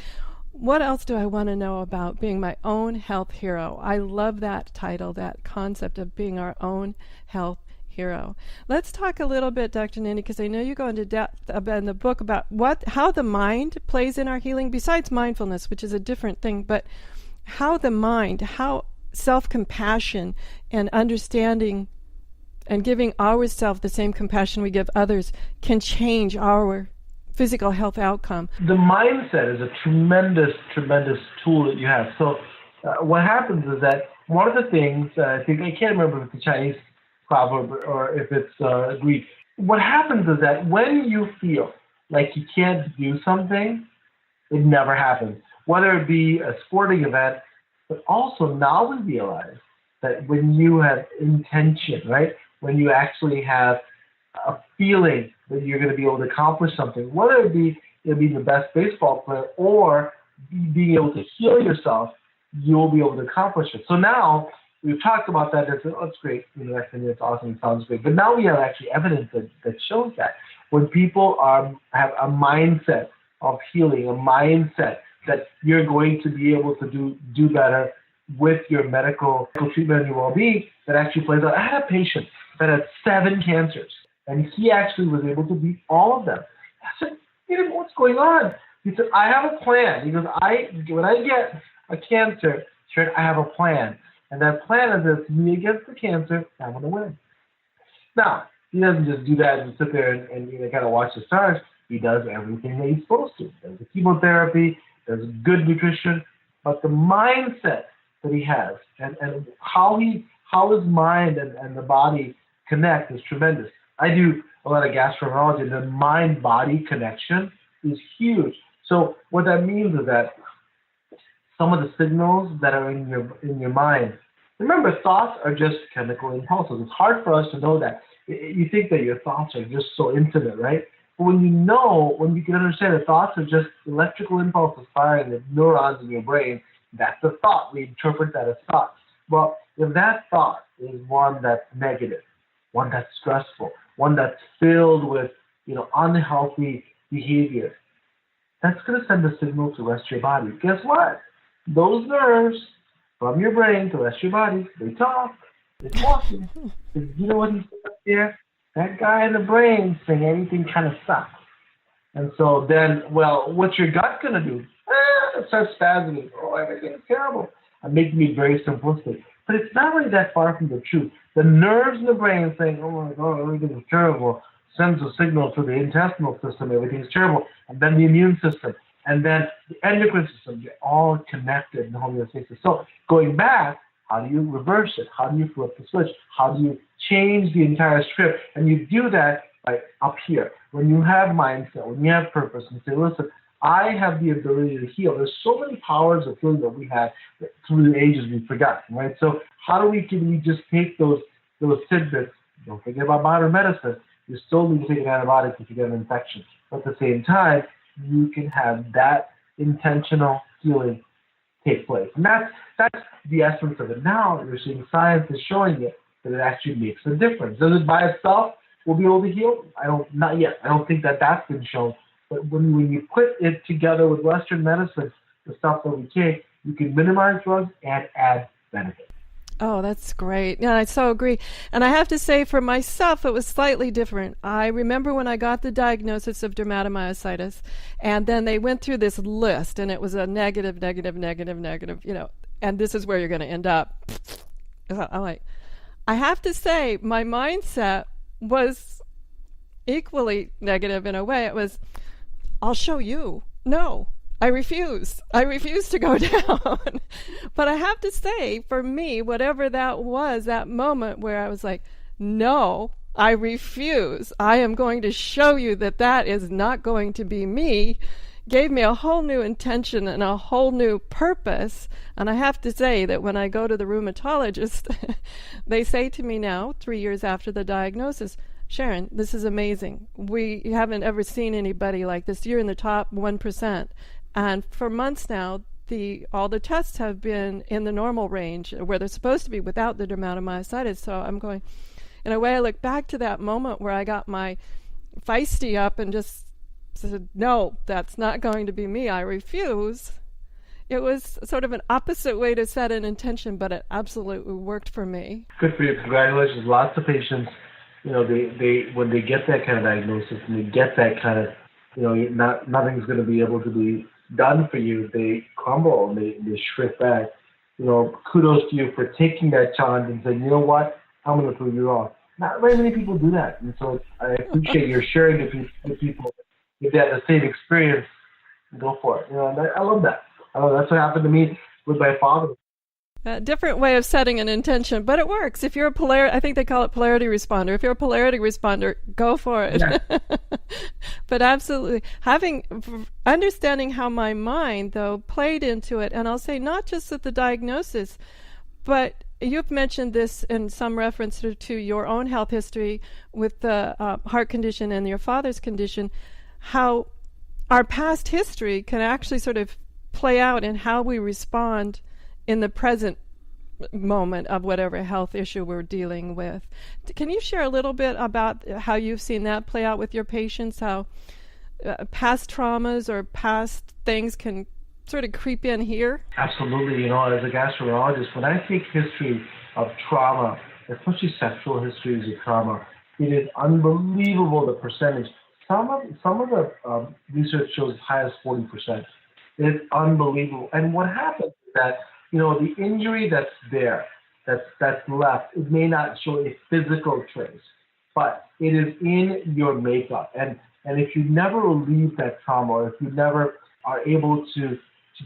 what else do I want to know about being my own health hero? I love that title, that concept of being our own health hero. Let's talk a little bit, Dr. Nandi, because I know you go into depth in the book about how the mind plays in our healing, besides mindfulness, which is a different thing, but how the mind, how self-compassion and understanding and giving ourselves the same compassion we give others can change our physical health outcome. The mindset is a tremendous, tremendous tool that you have. So what happens is that one of the things, I think, I can't remember if it's a Chinese proverb or if it's Greek. What happens is that when you feel like you can't do something, it never happens. Whether it be a sporting event, but also now we realize that when you have intention, right? When you actually have a feeling that you're going to be able to accomplish something, whether it be the best baseball player or being able to heal yourself, you'll be able to accomplish it. So now we've talked about that. That's great. It's awesome. It sounds great. But now we have actually evidence that shows that when people have a mindset of healing, a mindset that you're going to be able to do better with your medical treatment and your well-being, that actually plays out. I had a patient that had 7 cancers, and he actually was able to beat all of them. I said, what's going on? He said, I have a plan. He goes, when I get a cancer, Sharon, I have a plan. And that plan is that me against the cancer, I'm going to win. Now, he doesn't just do that and sit there and kind of watch the stars. He does everything that he's supposed to. There's the chemotherapy, there's good nutrition, but the mindset that he has and how his mind and the body connect is tremendous. I do a lot of gastroenterology. The mind-body connection is huge. So what that means is that some of the signals that are in your mind, remember, thoughts are just chemical impulses. It's hard for us to know that. You think that your thoughts are just so intimate, right? But when you can understand that thoughts are just electrical impulses firing the neurons in your brain, that's a thought. We interpret that as thought. Well, if that thought is one that's negative, one that's stressful, one that's filled with, unhealthy behavior, that's going to send a signal to the rest of your body. Guess what? Those nerves from your brain to the rest of your body, they talk. They're talking. You know what he said up there? That guy in the brain saying everything kind of sucks. And so then, what's your gut going to do? It starts spasming. Oh, everything is terrible. I'm making it very simplistic. But it's not really that far from the truth. The nerves in the brain saying, oh my God, everything is terrible, sends a signal to the intestinal system, everything is terrible. And then the immune system. And then the endocrine system, they're all connected in homeostasis. So going back, how do you reverse it? How do you flip the switch? How do you change the entire script? And you do that by up here. When you have mindset, when you have purpose, and say, listen, I have the ability to heal. There's so many powers of healing that we have that through the ages we've forgotten, right? So how can we just take those tidbits? Don't forget about modern medicine. You still need to take an antibiotic if you get an infection. But at the same time, you can have that intentional healing take place. And that's the essence of it. Now you're seeing science is showing it that it actually makes a difference. Does it by itself will be able to heal? Not yet. I don't think that's been shown. But when you put it together with Western medicine, the stuff that we take, you can minimize drugs and add benefit. Oh, that's great. Yeah, I so agree. And I have to say, for myself, it was slightly different. I remember when I got the diagnosis of dermatomyositis, and then they went through this list, and it was a negative, and this is where you're going to end up. I'm like, I have to say, my mindset was equally negative in a way. It was, I'll show you. No. I refuse to go down. But I have to say, for me, whatever that was, that moment where I was like, no, I refuse. I am going to show you that is not going to be me, gave me a whole new intention and a whole new purpose. And I have to say that when I go to the rheumatologist, they say to me now, 3 years after the diagnosis, Sharon, this is amazing. We haven't ever seen anybody like this. You're in the top 1%. And for months now, all the tests have been in the normal range where they're supposed to be without the dermatomyositis. So I'm going, in a way, I look back to that moment where I got my feisty up and just said, no, that's not going to be me. I refuse. It was sort of an opposite way to set an intention, but it absolutely worked for me. Good for you. Congratulations. Lots of patients, they when they get that kind of diagnosis and they get that kind of, nothing's going to be able to be done for you, they crumble and they shrink back. Kudos to you for taking that challenge and saying, you know what, I'm going to prove you wrong. Not very many people do that, and so I appreciate your sharing with people. If they have the same experience, go for it. And I love that. That's what happened to me with my father. A different way of setting an intention, but it works. If you're a I think they call it polarity responder. If you're a polarity responder, go for it. Yeah. But absolutely, understanding how my mind, though, played into it, and I'll say not just at the diagnosis, but you've mentioned this in some reference to your own health history with the heart condition and your father's condition, how our past history can actually sort of play out in how we respond in the present moment of whatever health issue we're dealing with. Can you share a little bit about how you've seen that play out with your patients, how past traumas or past things can sort of creep in here? Absolutely. As a gastroenterologist, when I take history of trauma, especially sexual histories of trauma, it is unbelievable the percentage. Some of the research shows as high as 40%. It's unbelievable. And what happens is that the injury that's there, that's left, it may not show a physical trace, but it is in your makeup. And if you never relieve that trauma, or if you never are able to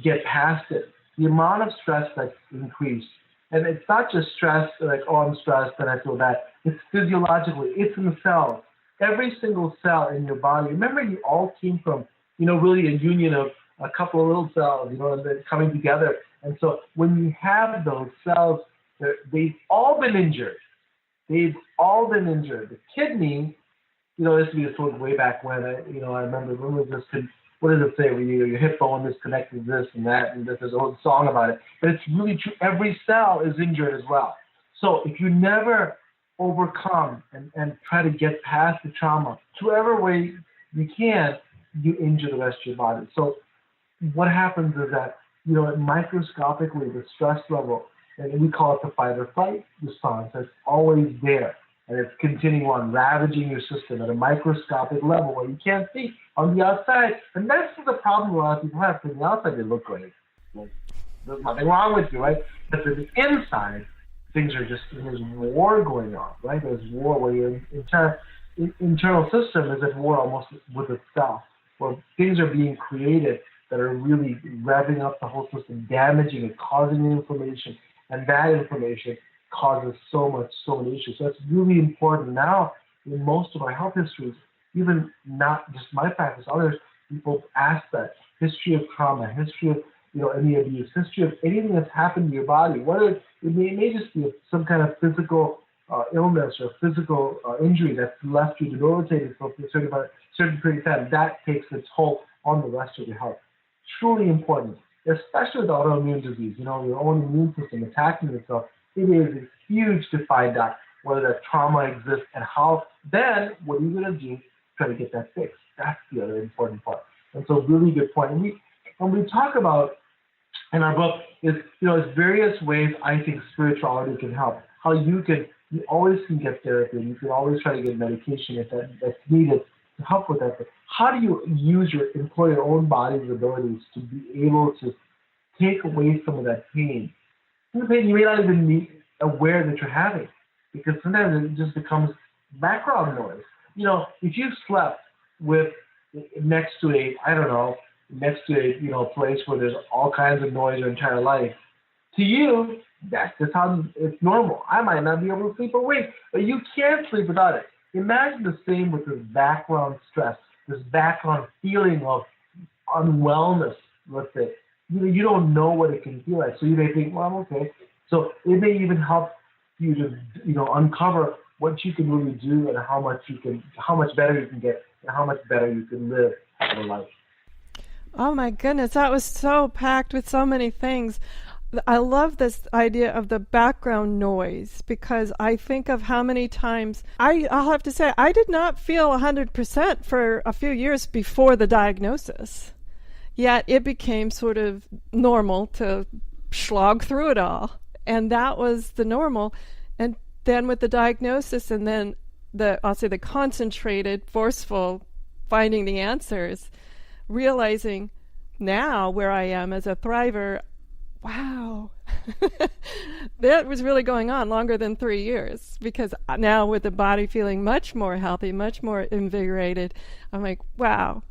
get past it, the amount of stress that's increased, and it's not just stress, like, oh, I'm stressed and I feel bad. It's physiologically, it's in the cells. Every single cell in your body. Remember, you all came from, really a union of a couple of little cells, and they're coming together. And so when you have those cells, they've all been injured. They've all been injured. The kidney, this would be a sort of way back when, I remember when was this, what does it say? When your hip bone is connected to this and that, and there's a whole song about it. But it's really true. Every cell is injured as well. So if you never overcome and try to get past the trauma, whatever way you can, you injure the rest of your body. So what happens is that, microscopically, the stress level, and we call it the fight or flight response, that's always there. And it's continuing on ravaging your system at a microscopic level where you can't see on the outside. And that's the problem a lot of people have. From the outside, they look great. There's nothing wrong with you, right? But from the inside, things are just, there's war going on, right? There's war where your entire internal system is at war almost with itself, where things are being created that are really revving up the whole system, damaging it, causing inflammation, and that inflammation causes so many issues. So it's really important now in most of our health histories, even not just my practice, others, people ask that history of trauma, history of any abuse, history of anything that's happened to your body, whether it may just be some kind of physical illness or physical injury that's left you debilitated for a certain period of time. That takes its toll on the rest of your health. Truly important, especially with autoimmune disease, your own immune system attacking itself. It is a huge to find out whether that trauma exists and how. Then what are you going to do to try to get that fixed? That's the other important part. And so, really good point. And when we talk about in our book is various ways I think spirituality can help. How you always can get therapy, and you can always try to get medication if that's needed to help with that. But how do you employ your own body's abilities to be able to take away some of that pain? The pain you may not even be aware that you're having, because sometimes it just becomes background noise. If you slept next to a place where there's all kinds of noise your entire life, to you, that's just how it's normal. I might not be able to sleep or wake, but you can't sleep without it. Imagine the same with this background stress, this background feeling of unwellness, let's say. You don't know what it can feel like, so you may think, well, I'm okay. So it may even help you to, uncover what you can really do and how much better you can get, and how much better you can live your life. Oh my goodness, that was so packed with so many things. I love this idea of the background noise, because I think of how many times I'll have to say I did not feel 100% for a few years before the diagnosis. Yet it became sort of normal to slog through it all. And that was the normal. And then with the diagnosis, and then the concentrated, forceful finding the answers, realizing now where I am as a thriver, wow, that was really going on longer than 3 years, because now with the body feeling much more healthy, much more invigorated, I'm like, wow,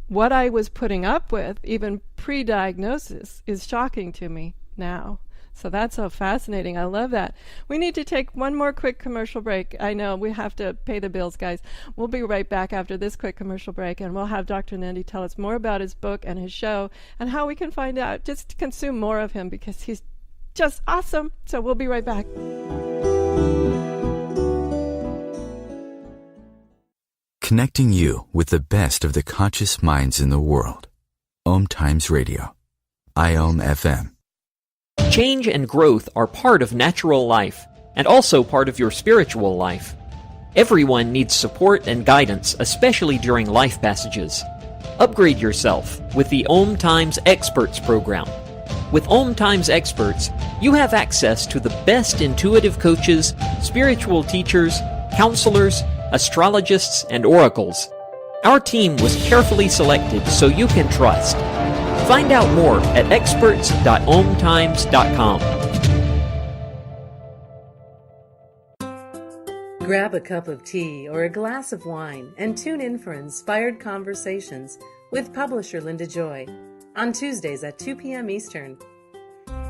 what I was putting up with even pre-diagnosis is shocking to me now. So that's so fascinating. I love that. We need to take one more quick commercial break. I know we have to pay the bills, guys. We'll be right back after this quick commercial break, and we'll have Dr. Nandi tell us more about his book and his show and how we can find out, just to consume more of him, because he's just awesome. So we'll be right back. Connecting you with the best of the conscious minds in the world. OMTimes Radio. IOM-FM. Change and growth are part of natural life, and also part of your spiritual life. Everyone needs support and guidance, especially during life passages. Upgrade yourself with the OMTimes Experts program. With OMTimes Experts, you have access to the best intuitive coaches, spiritual teachers, counselors, astrologists, and oracles. Our team was carefully selected so you can trust. Find out more at experts.omtimes.com. Grab a cup of tea or a glass of wine and tune in for Inspired Conversations with publisher Linda Joy on Tuesdays at 2 p.m. Eastern.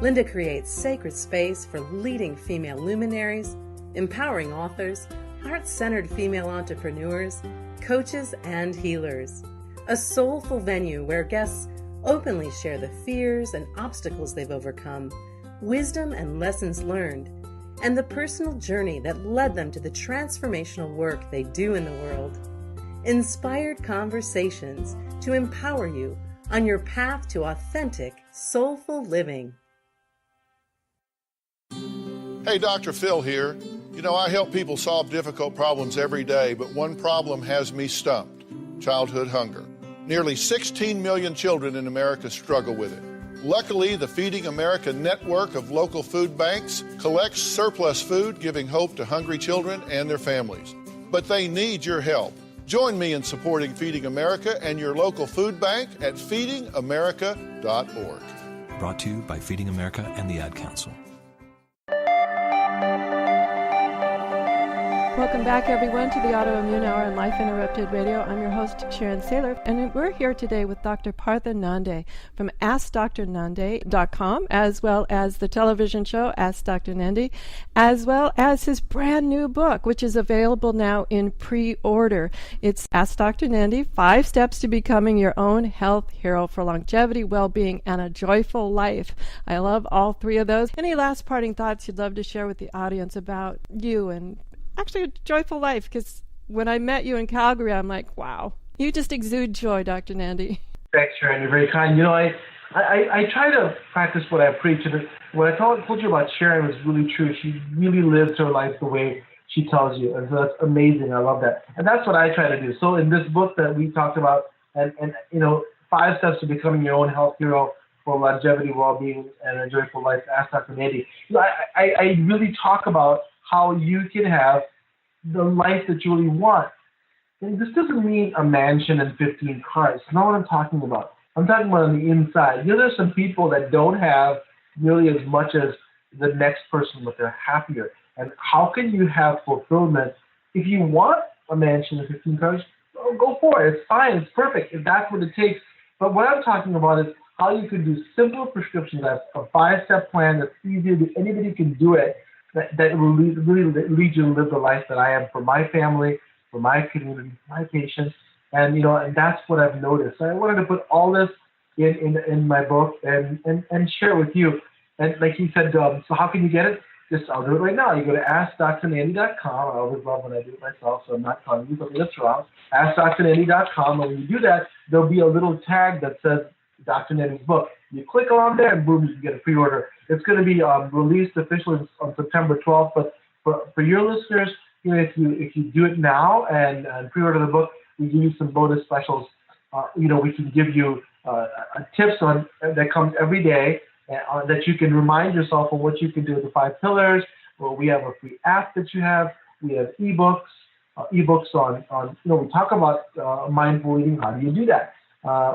Linda creates sacred space for leading female luminaries, empowering authors, heart-centered female entrepreneurs, coaches, and healers. A soulful venue where guests openly share the fears and obstacles they've overcome, wisdom and lessons learned, and the personal journey that led them to the transformational work they do in the world. Inspired Conversations to empower you on your path to authentic, soulful living. Hey, Dr. Phil here. You know, I help people solve difficult problems every day, but one problem has me stumped: childhood hunger. Nearly 16 million children in America struggle with it. Luckily, the Feeding America network of local food banks collects surplus food, giving hope to hungry children and their families. But they need your help. Join me in supporting Feeding America and your local food bank at feedingamerica.org. Brought to you by Feeding America and the Ad Council. Welcome back, everyone, to the Autoimmune Hour on Life Interrupted Radio. I'm your host, Sharon Saylor, and we're here today with Dr. Partha Nandi from AskDrNandi.com, as well as the television show Ask Dr. Nandi, as well as his brand new book, which is available now in pre-order. It's Ask Dr. Nandi, 5 Steps to Becoming Your Own Health Hero for Longevity, Well-Being, and a Joyful Life. I love all 3 of those. Any last parting thoughts you'd love to share with the audience about you and actually a joyful life? Because when I met you in Calgary, I'm like, wow, you just exude joy, Dr. Nandi. Thanks, Sharon. You're very kind. You know, I try to practice what I preach. And what I told you about Sharon was really true. She really lives her life the way she tells you. And so that's amazing. I love that. And that's what I try to do. So in this book that we talked about, and you know, 5 Steps to Becoming Your Own Health Hero for Longevity, Well-Being, and a Joyful Life, Ask Dr. Nandi. You know, I really talk about how you can have the life that you really want. And this doesn't mean a mansion and 15 cars. It's not what I'm talking about. I'm talking about on the inside. You know, there's some people that don't have nearly as much as the next person, but they're happier. And how can you have fulfillment? If you want a mansion and 15 cars, go for it. It's fine. It's perfect if that's what it takes. But what I'm talking about is how you can do simple prescriptions. That's a 5-step plan that's easy. Anybody can do it. That will really lead you to live the life that I am for my family, for my community, for my patients, and you know, and that's what I've noticed. So I wanted to put all this in my book and share it with you. And like you said, so how can you get it? I'll do it right now. You go to AskDrNandi.com. I always love when I do it myself, so I'm not telling you something that's wrong. AskDrNandi.com, and when you do that, there'll be a little tag that says Dr. Nandi's book. You click on there, and boom, you can get a pre-order. It's going to be released officially on September 12th. But for your listeners, you know, if you do it now and pre-order the book, we give you some bonus specials. You know, we can give you tips on that comes every day that you can remind yourself of what you can do with the 5 pillars. Well, we have a free app that you have. We have ebooks on you know, we talk about mindful eating. How do you do that?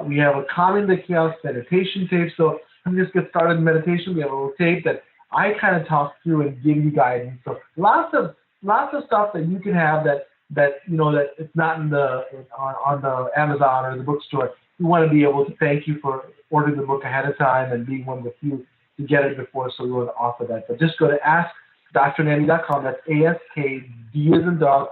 We have a Calming the Chaos meditation tape. So let me just get started in meditation. We have a little tape that I kind of talk through and give you guidance. So lots of stuff that you can have that you know, that it's not on the Amazon or the bookstore. We want to be able to thank you for ordering the book ahead of time and being one of the few to get it before, so we want to offer that. But just go to AskDrNandi.com. That's ASKD as in dog,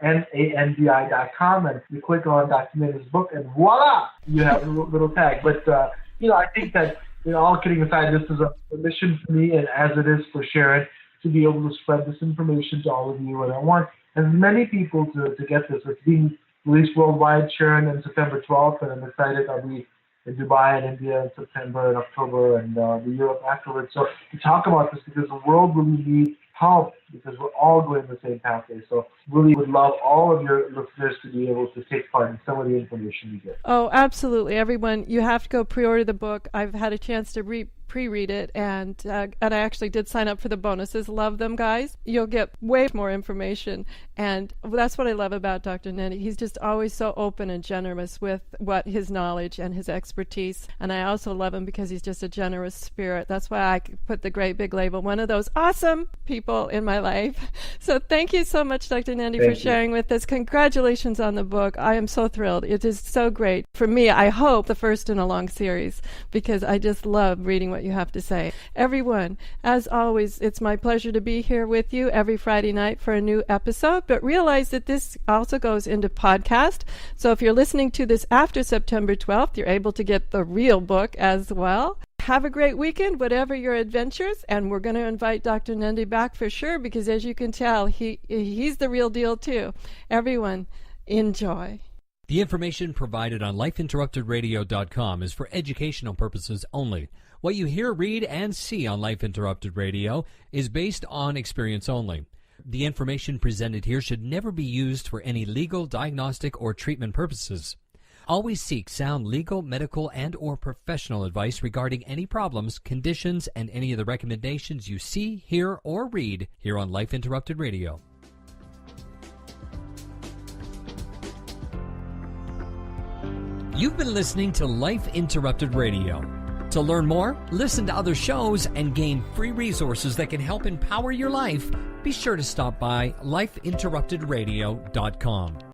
NANDI.com, and you click on Dr. Nandi's book, and voila, you have a little tag. But I think that, all kidding aside, this is a mission for me, and as it is for Sharon, to be able to spread this information to all of you. And I want as many people to get this. It's being released worldwide, Sharon, on September 12th, and I'm excited. I'll be in Dubai and India in September and October, and Europe afterwards. So to talk about this, because the world really needs help, because we're all going the same pathway. So really would love all of your listeners to be able to take part in some of the information you get. Oh, absolutely. Everyone, you have to go pre-order the book. I've had a chance to pre-read it, and I actually did sign up for the bonuses. Love them, guys. You'll get way more information, and that's what I love about Dr. Nandi. He's just always so open and generous with what his knowledge and his expertise, and I also love him because he's just a generous spirit. That's why I put the great big label, one of those awesome people in my life. So thank you so much, Dr. Nandi, for sharing with us. Congratulations on the book. I am so thrilled. It is so great. For me, I hope the first in a long series, because I just love reading what you have to say. Everyone, as always, it's my pleasure to be here with you every Friday night for a new episode, but realize that this also goes into podcast. So if you're listening to this after September 12th, you're able to get the real book as well. Have a great weekend, whatever your adventures, and we're going to invite Dr. Nandi back for sure, because as you can tell, he's the real deal too. Everyone, enjoy. The information provided on lifeinterruptedradio.com is for educational purposes only. What you hear, read, and see on Life Interrupted Radio is based on experience only. The information presented here should never be used for any legal, diagnostic, or treatment purposes. Always seek sound legal, medical, and or professional advice regarding any problems, conditions, and any of the recommendations you see, hear, or read here on Life Interrupted Radio. You've been listening to Life Interrupted Radio. To learn more, listen to other shows, and gain free resources that can help empower your life, be sure to stop by lifeinterruptedradio.com.